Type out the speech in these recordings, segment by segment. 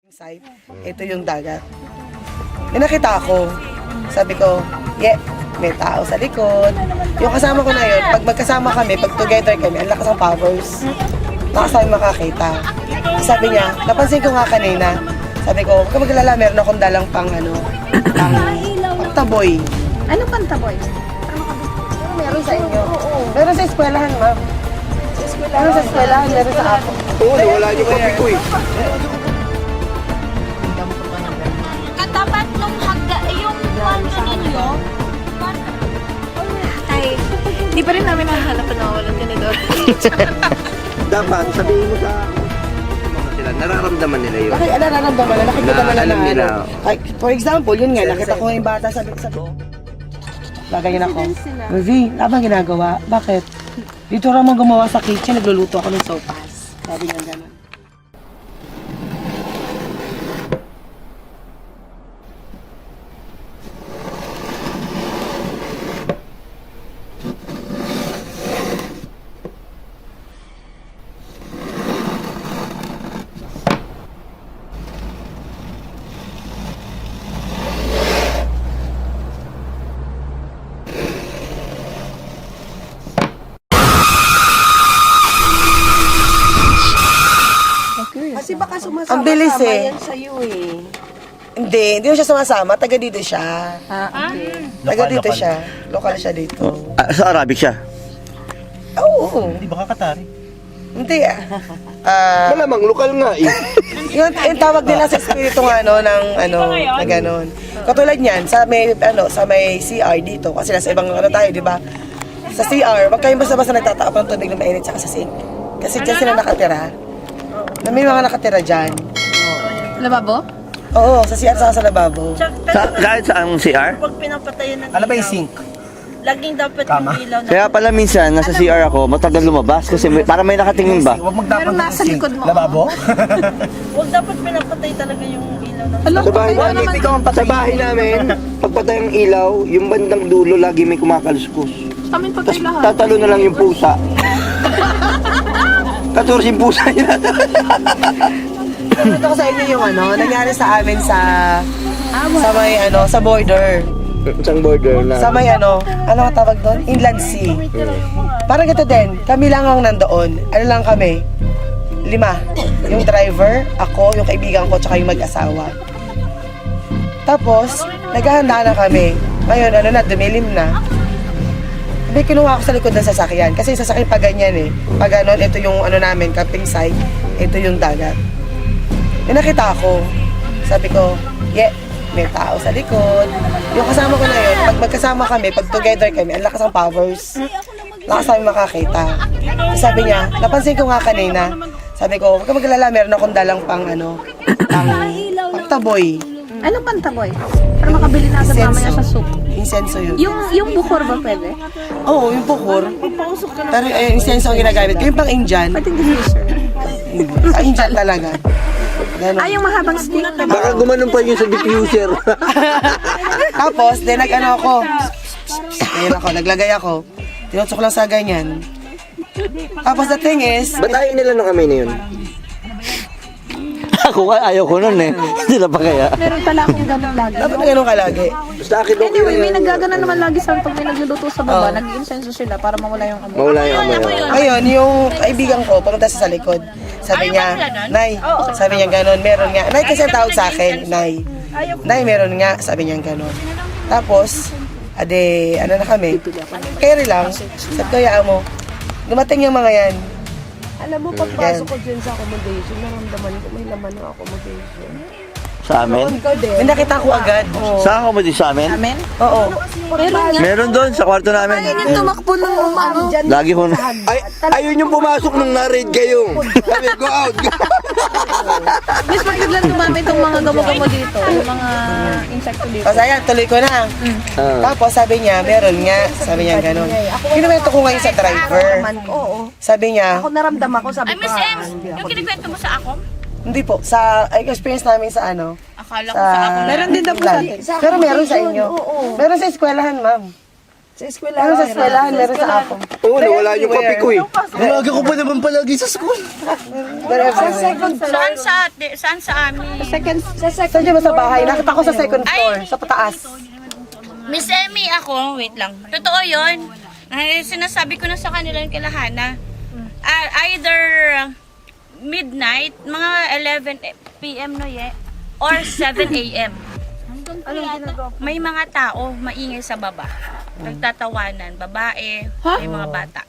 Side, ito yung dagat. May nakita ako. Sabi ko, may tao sa likod. Yung kasama ko na yun, pag magkasama kami, pag together kami, ang lakas ng powers. Lakas namin makakita. Sabi niya, napansin ko nga kanina, sabi ko, huwag ka maglala, meron akong dalang pang taboy. Ano pang taboy? Meron sa inyo. Meron sa eskwelahan, ma'am. Meron sa eskwelahan, meron sa ako. Oo, wala niyo kape ko eh. Katapat nung hagda, yung kwanto ninyo, Ay, di pa rin namin nahanap na nawawalan ka na doon. Dapat sabihin mo sa sila, nararamdaman nila yun. Nararamdaman na, nakikita Na, na alam nila. For example, yun nga, nakita ko yung bata, sabi ko, lagayin ako. Ruby, habang ginagawa, bakit? Dito ramang gumawa sa kitchen, nagluluto ako ng sopas. Sabi niya gano'n. Kasi baka sumasama Ang bilis eh. yan sa'yo eh. Hindi siya sumasama, taga dito siya. Okay. Taga dito siya. Lokal siya dito. Sa Arabic siya? Oo. Hindi baka Katari. Hindi Malamang lokal nga eh. yung tawag nila sa espiritu ng na gano'n. Katulad niyan, sa may CR dito, kasi nasa ibang tayo, di ba? Sa CR, wag kayong basta-basta nagtataop ng tubig na mainit saka sa sink. Kasi dyan sila nakatira. Na may mga nakatira dyan. Lababo? Oo, sa CR saka sa lababo. Kahit sa ang CR? Pag pinapatayan ng Ano ba yung sink? laging dapat yung ilaw na... Kaya pala minsan, nasa CR ako, matagal lumabas kasi para may nakatingin ba? Huwag magdapan Meron ng nasa sink. likod mo. Lababo? Huwag dapat pinapatay talaga yung ilaw na... Alam Sa bahay, ko naman. sa bahay namin, pagpatay ang ilaw, yung bandang dulo lagi may kumakaluskos. Kami patay Tapos lahat. tatalo na lang yung pusa. 14 yung pusa niya. Ito ko sa inyo yung nangyari sa amin sa may sa border. Isang border na. Sa may ano nga tawag doon? Inland Sea. Parang ito din, kami lang ang nandoon. Ano lang kami? 5. Yung driver, ako, yung kaibigan ko, tsaka yung mag-asawa. Tapos, naghahanda na kami. Ngayon, dumilim na. May kinuha ako sa likod ng sasakyan. Kasi yung sasakyan pa ganyan eh. Pag ganon, ito yung namin, camping site. Ito yung dagat. May nakita ako. Sabi ko, may tao sa likod. Yung kasama ko na yun, pag magkasama kami, pag together kami, ang lakas ng powers. Lakas namin makakita. Sabi niya, napansin ko nga kanina, sabi ko, huwag ka maglala, meron akong dalang pang taboy. Ano pang taboy? Para makabili natin mamaya sa soup. Insenso yun. Yung bukor ba pwede? Oo, yung bukur. Pero insenso ang ginagamit. Yung pang Indian, Pwede diffuser. sa Indian talaga. Ganun. Ay, yung mahabang stick. Baka gumanon pa yun sa diffuser. Tapos, then ako. Naglagay ako. Tinutsok lang sa ganyan. Tapos the thing is, Ba't ayaw nila ng kamay na yun? Ako ayaw ko nun eh. Sila pa kaya. Meron pala akong ganun lagi. dapat na ganun kalagi. Basta akin okay Anyway, lang may yan. naggagana naman lagi sa pag may nagluluto sa baba, Oo. nag-insenso sila para mawala yung amoy. Mawala yung amoy. Ngayon, yung kaibigan ko, pumunta siya sa likod. Sabi niya, Nay, sabi niya gano'n, meron nga. Nay, kasi ang tawag sa akin, Nay. Nay, meron nga, sabi niya gano'n. Tapos, na kami. Kaya lang, sabi ko, yaan mo, dumating yung mga yan. Alam mo, pagpasok ko dyan sa accommodation, naramdaman ko may laman ng accommodation. Sa amin? Ikaw din. May nakita ko agad. Sa ako mo din sa amin? Amen? Oo. Meron nga. Meron doon sa kwarto namin. Yung tumakbo ng ano. Lagi ko na. Ayun yung pumasok nung na-raid kayo. Sabi, go out. Miss, pag biglang dumami itong mga gamo-gamo dito, yung mga insecto dito. Tapos ayan, tuloy ko na. Tapos sabi niya, meron nga. Sabi niya gano'n. Kinuwento ko ngayon sa driver. Oo. Sabi niya, Ako naramdaman ko, sabi Ay, ko, Miss Ems, yung kinikwento mo sa ako, hindi po, sa experience namin sa akala ko sa ako. Meron din daw po sa atin. Pero meron sa inyo. Meron sa eskwelahan, ma'am. Sa eskwela. Meron sa eskwelahan, meron sa ako. Oo, nawala yung kape ko eh. Lagi ko pa naman palagi sa school. Saan sa amin? Saan dyan ba sa bahay? Nakita ko sa second floor, sa pataas. Miss Emmy ako, wait lang. Totoo yun. Ay, sinasabi ko na sa kanila yung kila Hana. Either midnight, mga 11 p.m. no or 7 a.m. May mga tao maingay sa baba. Nagtatawanan, babae, may mga bata.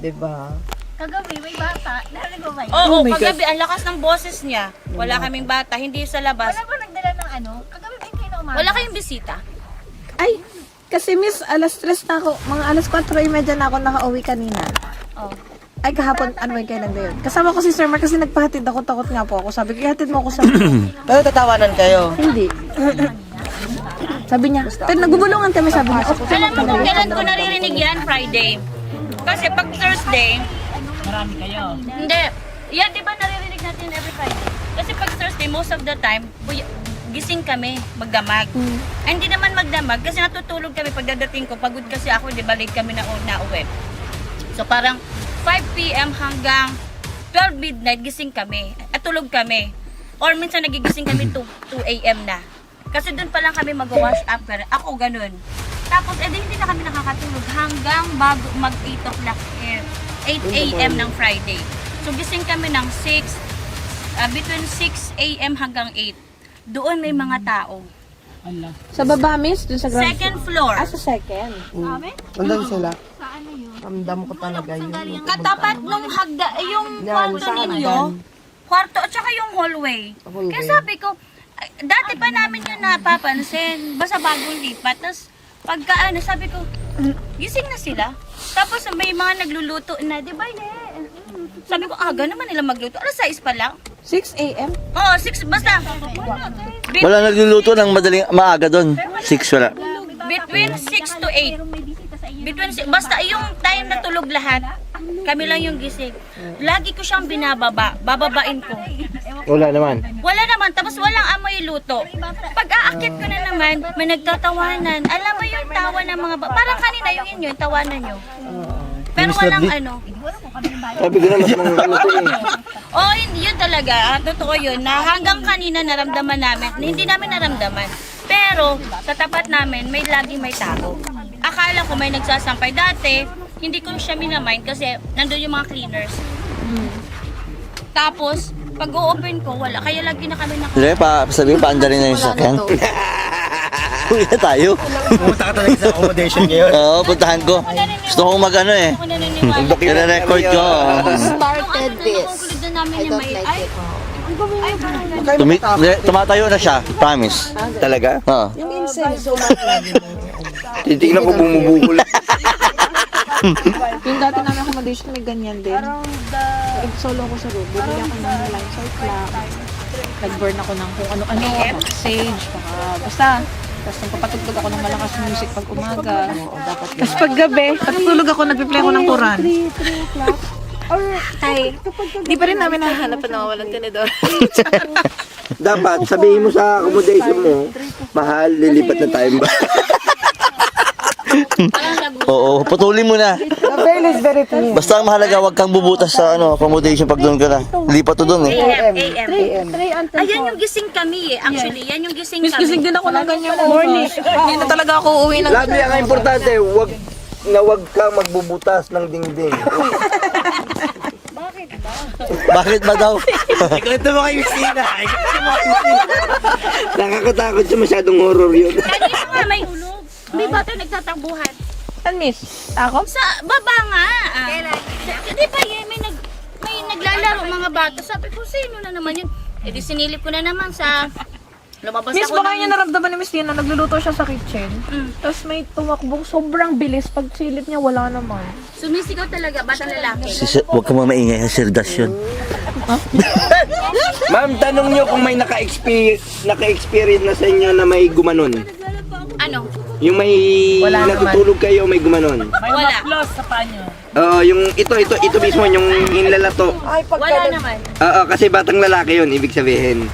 Diba? Kagabi may bata. Narinig mo ba yun? Oo, kagabi ang lakas ng boses niya. Wala kaming bata, hindi sa labas. Wala ba nagdala ng ano? Kagabi ba kayo na umaga? Wala kayong bisita. Ay, kasi miss, alas 3 na ako, mga alas 4:30 na ako nakauwi kanina. Oh. Ay, kahapon, ano yung kailan ba yun? Kasama ko si Sir Mark kasi nagpahatid ako, takot nga po ako. Sabi ko, ihatid mo ako sa... Pero tatawanan kayo. Hindi. Sabi niya, pero nagbubulungan kami, sabi niya. Oh, Alam mo kung kailan ko naririnig yan? Friday. Kasi pag Thursday, marami kayo. Hindi. Yan, di ba naririnig natin every Friday? Kasi pag Thursday, most of the time, gising kami, magdamag. Ay, hindi naman magdamag kasi natutulog kami pagdadating ko. Pagod kasi ako, di ba late kami na uwi. So parang 5 p.m. hanggang 12 midnight gising kami. At tulog kami. Or minsan nagigising kami 2 a.m. na. Kasi doon pa lang kami mag-wash up. Ako ganun. Tapos hindi na kami nakakatulog hanggang bago mag 8 o'clock 8 a.m. ng Friday. So gising kami ng 6, between 6 a.m. hanggang 8. Doon may mga tao. sa baba, miss, dun sa ground. Second floor. Sa second. Nandun sila. Ramdam ko talaga yun. Katapat nung hagda, yung kwarto ninyo, kwarto at saka yung hallway. Kaya sabi ko, dati pa namin yun napapansin, basta bagong lipat. Tapos pagka sabi ko, gising na sila. Tapos may mga nagluluto na, di ba sabi ko, aga naman nila magluto. Alas 6 pa lang. 6 a.m.? Oo, 6, basta. Wala nagluluto ng madaling maaga doon. 6 wala. Between 6 to 8. Basta yung time na tulog lahat, kami lang yung gising. Lagi ko siyang binababa, bababain ko. Wala naman. Wala naman, tapos walang amoy luto. Pag aakit ko na naman, may nagtatawanan. Alam mo yung tawa ng mga parang kanina yung inyo, yung tawanan nyo. Pero walang ano. Sabi ko na mas mga ano eh. Oo, yun talaga. Totoo yun. Na hanggang kanina naramdaman namin, na hindi namin naramdaman. Pero sa tapat namin, laging may tao. Akala ko may nagsasampay. Dati, hindi ko siya minamind kasi nandun yung mga cleaners. Tapos, pag o-open ko, wala. Kaya lagi na kami Hindi, sabihin paanda rin na yung sakyan. Uwi na tayo. Pumunta ka talaga sa accommodation ngayon. Oo, puntahan ko. Gusto kong mag-ano eh. Ako naniniwala. Kira-record ko. Started this. I don't like it. Tumatayo na siya, promise. Talaga? Oo. Yung incense, Titignan ko bumubukol. Yung dati namin accommodation may ganyan din. Solo ko sa room. Bumili ako ng Lysol clock. Nag-burn ako ng kung ano-ano. Sage, basta. Tapos nagpapatugtog ako ng malakas music pag umaga. Tapos pag gabi, patutulog ako, nagpiplay ako ng Quran. 3 o'clock. Or, Ay, di pa rin namin nahanap na nawawalan tinidor. Dapat sabihin mo sa accommodation mo, mahal, lilipat na tayo ba? Oo, putulin mo na. The veil is very thin. Basta ang mahalaga, huwag kang bubutas sa accommodation pag doon ka na. Lipat to doon eh. AM. Ayan yung gising kami eh. Actually, yan yung gising Miss, kami. gising din ako ng ganyan morning. Hindi na talaga ako uuwi ng... Labi ang importante, wag kang magbubutas ng dingding. Bakit ba daw? Ito mo kay Messina. Nakakatakot siya, masyadong horror yun. Kanina nga may bata nagtatakbuhan. Saan, miss? Ako? Sa baba nga. Di ba may naglalaro mga bata. Sabi ko, sino na naman yun? E di sinilip ko na naman sa... Lumabas Miss, ako baka niya naramdaman ni Miss Tina, nagluluto siya sa kitchen. Tapos may tumakbong sobrang bilis. Pag silip niya, wala naman. Sumisigaw talaga, batang lalaki. Huwag kang mamaingay, Sirdas yun. Ma'am, tanong nyo kung may naka-experience na sa inyo na may gumanon. Ano? Yung may natutulog kayo, may gumanon. Wala. Oo, yung ito mismo, yung inlalato. Wala naman. Oo, kasi batang lalaki yun, ibig sabihin.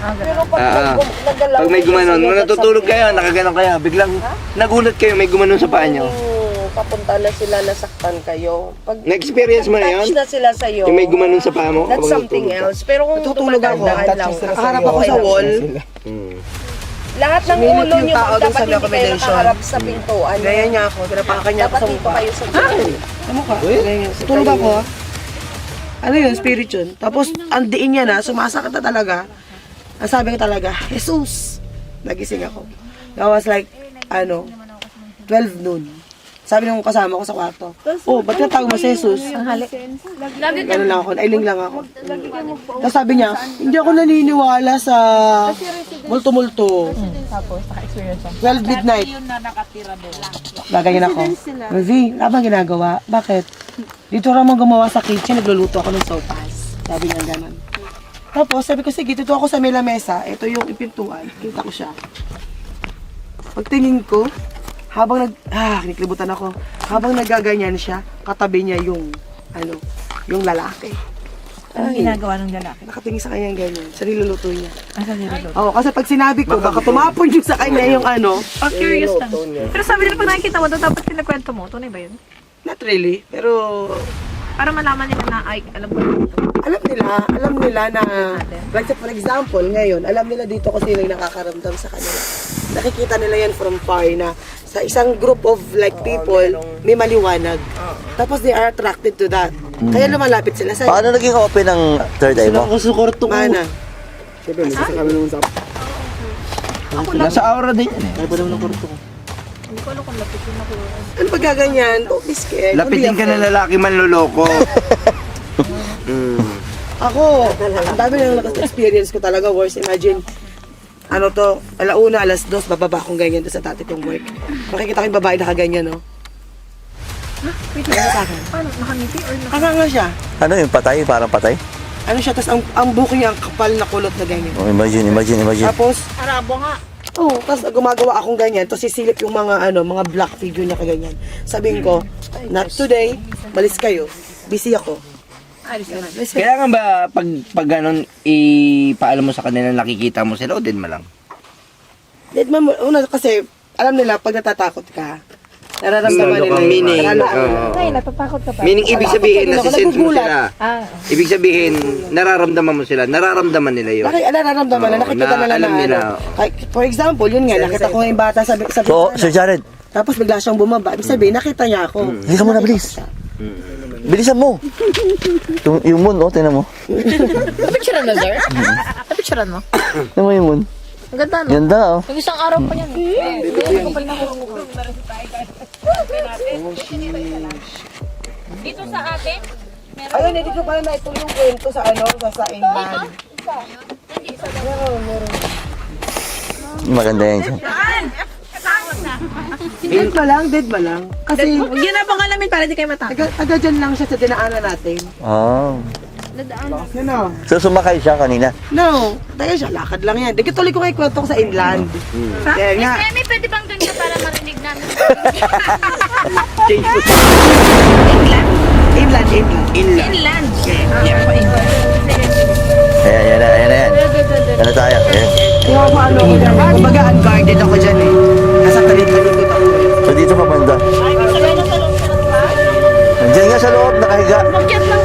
Pag may gumanon, nung natutulog kayo, nakaganon kayo, biglang nagulat kayo, may gumanon sa paa nyo. papunta na sila, nasaktan kayo. Pag Na-experience mo na touch yun? na sila sa'yo, Yung may gumanon sa paa mo? that's habang something natutulog ka? else. Pero kung Natutulog ako, dumadaan lang, touch sila sa iyo. sa wall, Hmm. lahat ng Sumilip ulo yung nyo, tao dun dapat sa hindi kayo accommodation. nakaharap sa pintuan. Ganyan niya ako, tinapakan niya ako Dapat sa dito mukha. kayo sa gilid. Sa mukha. Ganyan. Tulog ako. Ano yun, spirit yun. Tapos, ang diin niya na, sumasakit na talaga. Ang sabi ko talaga, Jesus! Nagising ako. That was like, 12 noon. Sabi nung kasama ko sa kwarto, oh, ba't ka tawag mo si Jesus? Lagi Ganun lang ako, nailing lang ako. Tapos sabi niya, hindi ako naniniwala sa multo-multo. Tapos, naka-experience ako. 12 midnight. Gaganyan ako. V, ano bang ginagawa? Bakit? Dito naman gumawa sa kitchen, nagluluto ako ng sopas. Sabi niya ganun. Tapos sabi ko, sige, dito ako sa may lamesa. Ito yung ipintuan. Kita ko siya. Pagtingin ko, habang kiniklibutan ako. Habang nagaganyan siya, katabi niya yung, yung lalaki. Anong ginagawa ng lalaki? Nakatingin sa kanya ganyan, sa niluluto niya. Asa niluluto? Oo, kasi pag sinabi ko, baka tumapon yung sa kanya yung Curious lang. Pero sabi nila pag nakikita mo, dapat kinakwento mo. Tunay ba yun? not really, pero Para malaman nila na, ay, alam ko yun. alam nila na, like for example, ngayon, alam nila dito kung sino yung nakakaramdam sa kanila. Nakikita nila yan from far na sa isang group of like people, may maliwanag. Tapos they are attracted to that. Kaya lumalapit sila sa Paano naging open ang third eye mo? Mana. Siyempre, nasa kami naman sa... Nasa aura din yan eh. Kaya pa naman ng kurto ko. Hindi ko alam kung lapit yun ako. Ano pag gaganyan? Don't be scared. Lapitin ka na lalaki manloloko. Ako, ang dami nang experience ko talaga. Worse, imagine, alauna, alas 2, bababa akong ganyan doon sa dati kong work. Makikita ko yung babae na kaganyan, no? Wait, paano? Nakangiti or Kakanga siya. Ano yung patay? Parang patay? Ano siya, tapos ang buko niya, ang kapal na kulot na ganyan. Oh, imagine. Tapos, Arabo nga. tapos gumagawa akong ganyan, tapos sisilip yung mga black figure niya kaganyan. Sabihin ko, not today, malis kayo, busy ako. Kailangan ba pag ganun, ipaalam mo sa kanila nakikita mo sila o din mo lang? Dead man, una kasi, alam nila, pag natatakot ka, nararamdaman Lalo nila kang meaning. Lalo Oo. Ay, natatakot ka pa. Meaning, ibig sabihin, Ako, nasisense mo nagugulat. sila. Ah, Ibig sabihin, nararamdaman mo sila. Nararamdaman nila yun. nararamdaman na, Oo, nakikita na nila alam na, nila. For example, yun nga, nakita ko yung bata sa So, Sir Jared, tapos bigla siyang bumaba. Ibig sabihin, nakita niya ako. hindi ka muna bilis. Bilisan mo. Yung moon, tingnan mo. napicturean mo, sir? Napicturean mo? Tingnan mo yung moon. Ang ganda, no? Ganda, oh. Yung isang araw pa yan. Hindi ko pala nakurungulo. Dito sa atin, Ayun, hindi ko pala naituloy yung kwento sa sa England. Maganda yan siya. Dead ba lang? Kasi, Yun na pang alamin para di kayo matakot. taga dyan lang siya sa dinaanan natin. Oh. You know? So, sumakay siya kanina. No, tayo siya, lakad lang yan. Di tuloy ko kayo kwento ko sa inland. Kaya nga. Emi, pwede bang ganito para marinig namin? Inland. Inland. Ayan na yan. Ano tayo? Ayan. Kumbaga unguarded ako dyan eh. Nasa talikod ako. So, dito ka banda. Diyan nga sa loob, nakahiga. Bakit lang